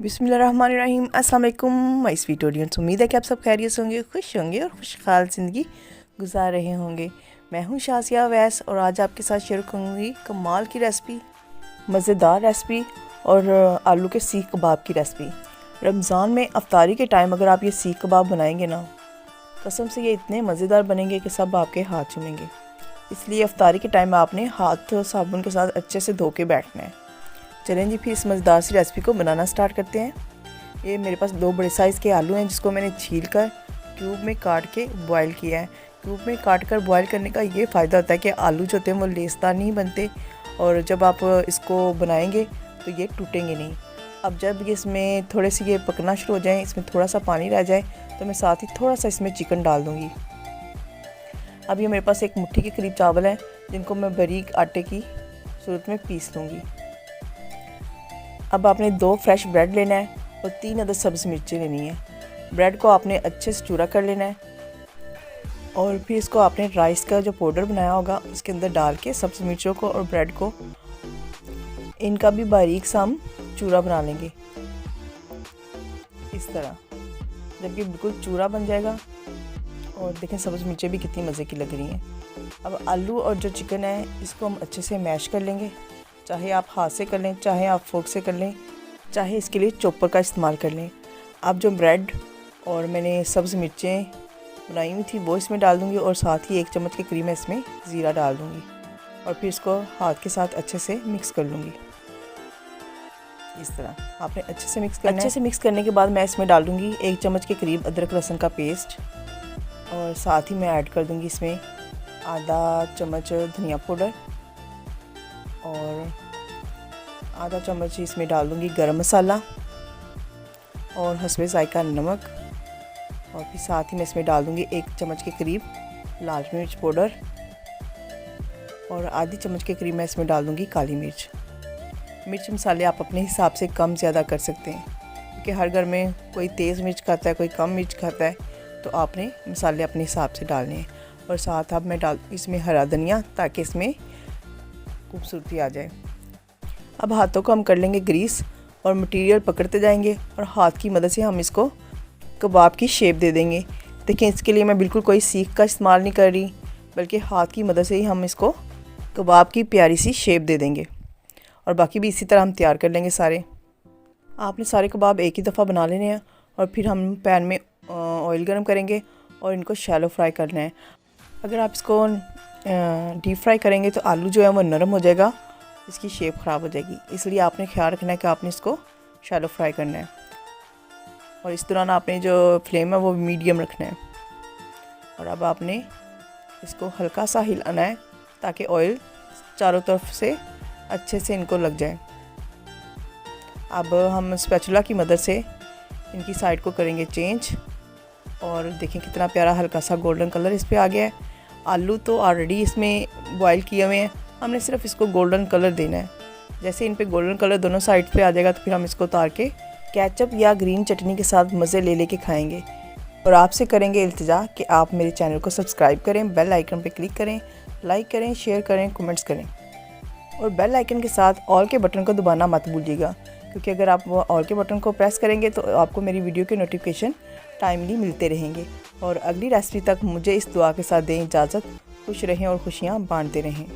बिस्मिल्लाहिर्रहमानिर्रहीम। अस्सलाम वालेकुम माय स्वीट ऑडियंस। उम्मीद है कि आप सब खैरियत होंगे, खुश होंगे और खुशहाल ज़िंदगी गुजार रहे होंगे। मैं हूं शासिया वैस और आज आपके साथ शेयर करूंगी कमाल की रेसिपी, मज़ेदार रेसिपी और आलू के सीख कबाब की रेसिपी। रमज़ान में अफ्तारी के टाइम अगर आप ये सीख कबाब बनाएंगे ना, कसम से ये इतने मज़ेदार बनेंगे कि सब आपके हाथ चूमेंगे। इसलिए अफ्तारी के टाइम आपने हाथ साबुन के साथ अच्छे से धो के बैठना है। चलें जी, फिर इस मज़ेदार सी रेसिपी को बनाना स्टार्ट करते हैं। ये मेरे पास 2 बड़े साइज़ के आलू हैं जिसको मैंने छील कर क्यूब में काट के बॉयल किया है। क्यूब में काट कर बॉयल करने का ये फ़ायदा होता है कि आलू जो होते हैं वो लेसदार नहीं बनते और जब आप इसको बनाएंगे तो ये टूटेंगे नहीं। अब जब ये इसमें थोड़े से ये पकना शुरू हो जाए, इसमें थोड़ा सा पानी रह जाए, तो मैं साथ ही थोड़ा सा इसमें चिकन डाल दूँगी। अब ये मेरे पास 1 मुट्ठी के करीब चावल हैं जिनको मैं बारीक आटे की सूरत में पीस लूँगी। अब आपने 2 फ्रेश ब्रेड लेना है और 3 अदद सब्ज़ मिर्चें लेनी है। ब्रेड को आपने अच्छे से चूरा कर लेना है और फिर इसको आपने राइस का जो पाउडर बनाया होगा उसके अंदर डाल के सब्ज़ मिर्चों को और ब्रेड को इनका भी बारीक सा हम चूरा बना लेंगे। इस तरह जब ये बिल्कुल चूरा बन जाएगा, और देखें सब्ज़ मिर्चें भी कितनी मज़े की लग रही हैं। अब आलू और जो चिकन है इसको हम अच्छे से मैश कर लेंगे। चाहे आप हाथ से कर लें, चाहे आप फोर्क से कर लें, चाहे इसके लिए चॉपर का इस्तेमाल कर लें। अब जो ब्रेड और मैंने सब्ज़ मिर्चें बनाई हुई थी वो इसमें डाल दूँगी और साथ ही 1 चम्मच के करीब मैं इसमें ज़ीरा डाल दूँगी और फिर इसको हाथ के साथ अच्छे से मिक्स कर लूँगी। इस तरह आपने अच्छे से मिक्स करना है। अच्छे से मिक्स करने के बाद मैं इसमें डाल दूँगी 1 चम्मच के करीब अदरक लहसुन का पेस्ट और साथ ही मैं ऐड कर दूँगी इसमें आधा चम्मच धनिया पाउडर और आधा चम्मच इसमें डाल दूँगी गरम मसाला और हस्बे ज़ायका नमक, और फिर साथ ही मैं इसमें डाल दूँगी 1 चम्मच के करीब लाल मिर्च पाउडर और आधी चम्मच के करीब मैं इसमें डाल दूँगी काली मिर्च। मिर्च मसाले आप अपने हिसाब से कम ज़्यादा कर सकते हैं क्योंकि हर घर में कोई तेज़ मिर्च खाता है, कोई कम मिर्च खाता है, तो आपने मसाले अपने हिसाब से डालने हैं। और साथ अब मैं डाल इसमें हरा धनिया ताकि इसमें खूबसूरती आ जाए। अब हाथों को हम कर लेंगे ग्रीस और मटेरियल पकड़ते जाएंगे और हाथ की मदद से हम इसको कबाब की शेप दे देंगे। देखिए इसके लिए मैं बिल्कुल कोई सीख का इस्तेमाल नहीं कर रही, बल्कि हाथ की मदद से ही हम इसको कबाब की प्यारी सी शेप दे देंगे। और बाकी भी इसी तरह हम तैयार कर लेंगे सारे। आपने सारे कबाब एक ही दफ़ा बना लेने हैं और फिर हम पैन में ऑयल गर्म करेंगे और इनको शैलो फ्राई करना है। अगर आप इसको डीप फ्राई करेंगे तो आलू जो है वो नरम हो जाएगा, इसकी शेप ख़राब हो जाएगी। इसलिए आपने ख्याल रखना है कि आपने इसको शैलो फ्राई करना है और इस दौरान आपने जो फ्लेम है वो मीडियम रखना है। और अब आपने इसको हल्का सा हिलाना है ताकि ऑयल चारों तरफ से अच्छे से इनको लग जाए। अब हम स्पैचुला की मदद से इनकी साइड को करेंगे चेंज और देखें कितना प्यारा हल्का सा गोल्डन कलर इस पर आ गया है। आलू तो ऑलरेडी इसमें बॉयल किए हुए हैं, हमने सिर्फ इसको गोल्डन कलर देना है। जैसे इन पे गोल्डन कलर दोनों साइड पे आ जाएगा तो फिर हम इसको उतार के केचप या ग्रीन चटनी के साथ मज़े ले लेके खाएंगे। और आपसे करेंगे इल्तिजा कि आप मेरे चैनल को सब्सक्राइब करें, बेल आइकन पे क्लिक करें, लाइक करें, शेयर करें, कमेंट्स करें और बेल आइकन के साथ ऑल के बटन को दबाना मत भूलिएगा, क्योंकि अगर आप ऑल के बटन को प्रेस करेंगे तो आपको मेरी वीडियो के नोटिफिकेशन टाइमली मिलते रहेंगे। और अगली रेसिपी तक मुझे इस दुआ के साथ दें इजाज़त। खुश रहें और खुशियाँ बांटते रहें।